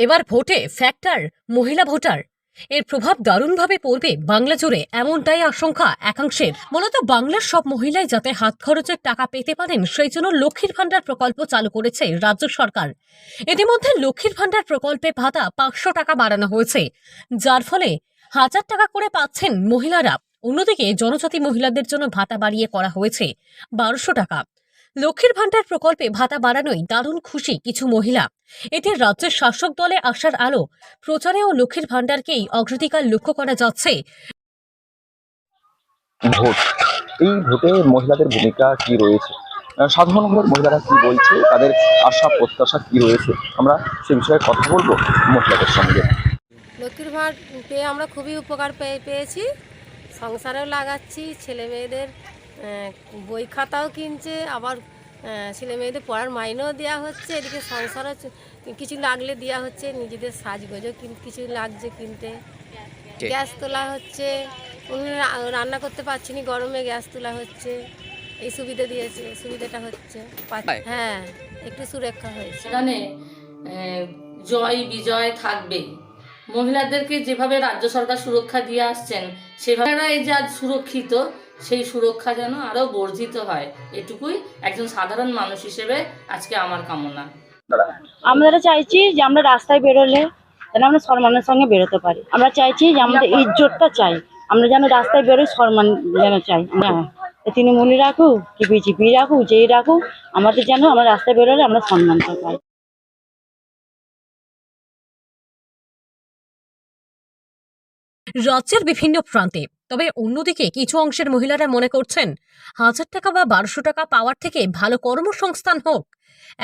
এবার ভোটে ফ্যাক্টর মহিলা ভোটার, এর প্রভাব দারুণভাবে পড়বে বাংলা জুড়ে, এমনটাই আশঙ্কা একাংশের। মূলত বাংলার সব মহিলাই যাতে হাত খরচের টাকা পেতে পারেন সেই জন্য লক্ষ্মীর ভান্ডার প্রকল্প চালু করেছে রাজ্য সরকার। ইতিমধ্যে লক্ষ্মীর ভান্ডার প্রকল্পে ভাতা 500 টাকা বাড়ানো হয়েছে, যার ফলে 1000 টাকা করে পাচ্ছেন মহিলারা। অন্যদিকে জনজাতি মহিলাদের জন্য ভাতা বাড়িয়ে করা হয়েছে 1200 টাকা। লক্ষ্মীর ভান্ডার প্রকল্পে ভাতা বাড়ানোয় দারুণ খুশি কিছু মহিলা। এতে রাজ্যের শাসক দলে আসার আলো প্রচারেও লক্ষ্মীর ভান্ডারকেই অগ্রাধিকার লক্ষ্য করা যাচ্ছে। ভোট, এই ভোটে মহিলাদের ভূমিকা কি রয়েছে, সাধারণ ঘরের মহিলারা কি বলছে, তাদের আশা প্রত্যাশা কি রয়েছে, আমরা সে বিষয়ে কথা বলবো মহিলাদের সঙ্গে। লক্ষ্মীর ভাঁড় পেয়ে আমরা খুবই উপকার পেয়েছি। সংসারেও লাগাচ্ছি, ছেলে মেয়েদের বই খাতাও কিনছে, আবার ছেলে মেয়েদের পড়ার মাইনেও দেওয়া হচ্ছে, এদিকে সংসারও কিছু লাগলে দেওয়া হচ্ছে, নিজেদের সাজগোজও কিছু লাগছে কিনতে, গ্যাস তোলা হচ্ছে, রান্না করতে পারছি না গরমে গ্যাস তোলা হচ্ছে, এই সুবিধা দিয়েছে, সুবিধাটা হচ্ছে। হ্যাঁ, একটু সুরক্ষা হয়েছে। এখানে জয় বিজয় থাকবে। মহিলাদেরকে যেভাবে রাজ্য সরকার সুরক্ষা দিয়ে আসছেন সেভাবে এই যে আজ সুরক্ষিত, সেই সুরক্ষা যেন আরো বর্ধিত হয়, এটুকুই একজন সাধারণ মানুষ হিসেবে আজকে আমার কামনা। আমরা চাইছি যে আমরা রাস্তায় বেরোলে যেন আমরা সম্মানের সঙ্গে বেরোতে পারি। আমরা চাইছি যে আমাদের ইজ্জতটা চাই, আমরা যেন রাস্তায় বেরোই সম্মান যেন চাই। হ্যাঁ, তৃণমূলই রাখুক কি বিজেপি রাখুক, যেই রাখুক, আমাদের যেন আমরা রাস্তায় বেরোলে আমরা সম্মানটা পাই। রাজ্যের বিভিন্ন প্রান্তে, তবে অন্যদিকে কিছু অংশের মহিলারা মনে করছেন 1000 টাকা বা 1200 টাকা পাওয়ার থেকে ভালো কর্মসংস্থান হোক।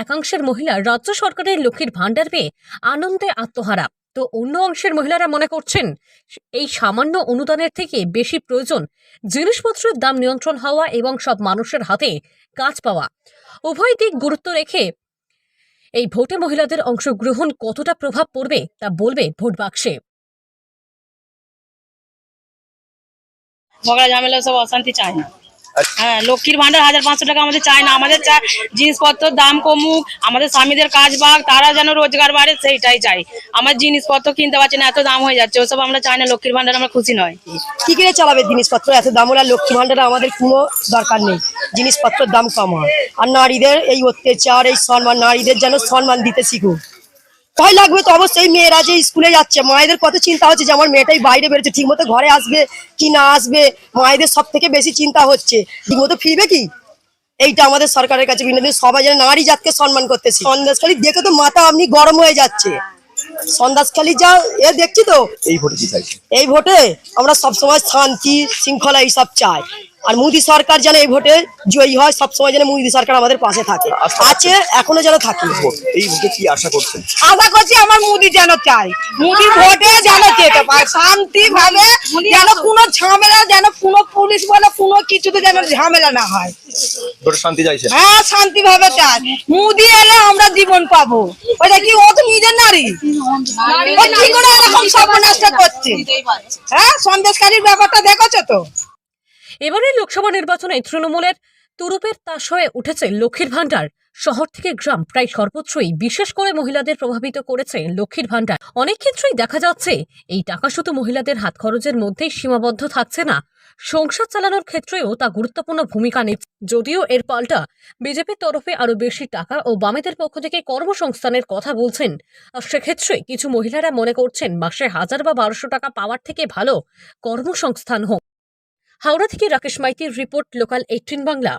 একাংশের মহিলা রাজ্য সরকারের লক্ষ্মীর ভান্ডার পেয়ে আনন্দে আত্মহারা, তো অন্য অংশের মহিলারা মনে করছেন এই সামান্য অনুদানের থেকে বেশি প্রয়োজন জিনিসপত্রের দাম নিয়ন্ত্রণ হওয়া এবং সব মানুষের হাতে কাজ পাওয়া। উভয় দিক গুরুত্ব রেখে এই ভোটে মহিলাদের অংশগ্রহণ কতটা প্রভাব পড়বে তা বলবে ভোট বাক্সে। ঝগড়া ঝামেলা সব অশান্তি চাই না। হ্যাঁ, লক্ষ্মীর ভান্ডার 1500 টাকা আমাদের চাই না, আমাদের চাই জিনিসপত্রের দাম কমুক, আমাদের স্বামীদের কাজ বাগ, তারা যেন রোজগার বাড়ে, সেইটাই চাই। আমার জিনিসপত্র কিনতে পারছি না, এত দাম হয়ে যাচ্ছে, ওসব আমরা চাই না। লক্ষ্মীর ভান্ডার আমরা খুশি নয়। কি করে চালাবে জিনিসপত্র এত দাম হলে? লক্ষ্মী ভান্ডারে আমাদের কোনো দরকার নেই, জিনিসপত্রের দাম কম হয়। আর নারীদের এই অত্যাচার, এই সম্মান, নারীদের যেন সম্মান দিতে শিখুক। ভয় লাগবে তো অবশ্যই। মেয়েরা যে স্কুলে যাচ্ছে, মায়েদের কত চিন্তা হচ্ছে যে আমার মেয়েটাই বাইরে বেরোচ্ছে, ঠিক মতো ঘরে আসবে কি না আসবে, মায়েদের সব থেকে বেশি চিন্তা হচ্ছে ঠিক মতো ফিরবে কি। এইটা আমাদের সরকারের কাছে বিনোদন, সবাই যেন নারী জাতকে সম্মান করতেছে। সন্দেশখালী দেখে তো মাথা আপনি গরম হয়ে যাচ্ছে, সন্দেশখালী যা এ দেখছি তো। এই ভোটে কি চাইছে? এই ভোটে আমরা সবসময় শান্তি শৃঙ্খলা এইসব চাই, আর মোদী সরকার যেন এই ভোটে জয়ী হয়, সবসময় যেন মোদী সরকার আমাদের পাশে থাকে, আছে এখনো যেন থাকে। এই ভোটে কি আশা করছেন? আশা করছি আমার মোদী যেন চাই, মোদী ভোটে যেন যেতে পারে শান্তি ভাবে, যেন কোনো ঝামেলা, যেন কোনো পুলিশ বলে কোনো কিছুতে যেন ঝামেলা না হয়। ভোটে শান্তি চাইছেন? হ্যাঁ, শান্তি ভাবে চাই। মোদী এলে আমরা জীবন পাবো। ওটা কি, ও তো নিজের নারী, ও কি করে এরকম সর্বনাশটা করছে? হ্যাঁ, সন্দেশকারীর ব্যাপারটা দেখেছো তো। এবারে লোকসভা নির্বাচনে তৃণমূলের তুরুপের তাস হয়ে উঠেছে লক্ষ্মীর ভান্ডার। শহর থেকে গ্রাম প্রায় সর্বত্রই বিশেষ করে মহিলাদের প্রভাবিত করেছে লক্ষ্মীর ভান্ডার। অনেক ক্ষেত্রেই দেখা যাচ্ছে এই টাকা শুধু মহিলাদের হাত খরচের মধ্যেই সীমাবদ্ধ থাকছে না, সংসার চালানোর ক্ষেত্রেও তা গুরুত্বপূর্ণ ভূমিকা নিচ্ছে। যদিও এর পাল্টা বিজেপির তরফে আরো বেশি টাকা ও বামেদের পক্ষ থেকে কর্মসংস্থানের কথা বলছেন। আর সেক্ষেত্রে কিছু মহিলারা মনে করছেন মাসে 1000 বা 1200 টাকা পাওয়ার থেকে ভালো কর্মসংস্থান হোক। হাওড়া থেকে রাকেশ মাইতির রিপোর্ট, লোকাল 18 বাংলা।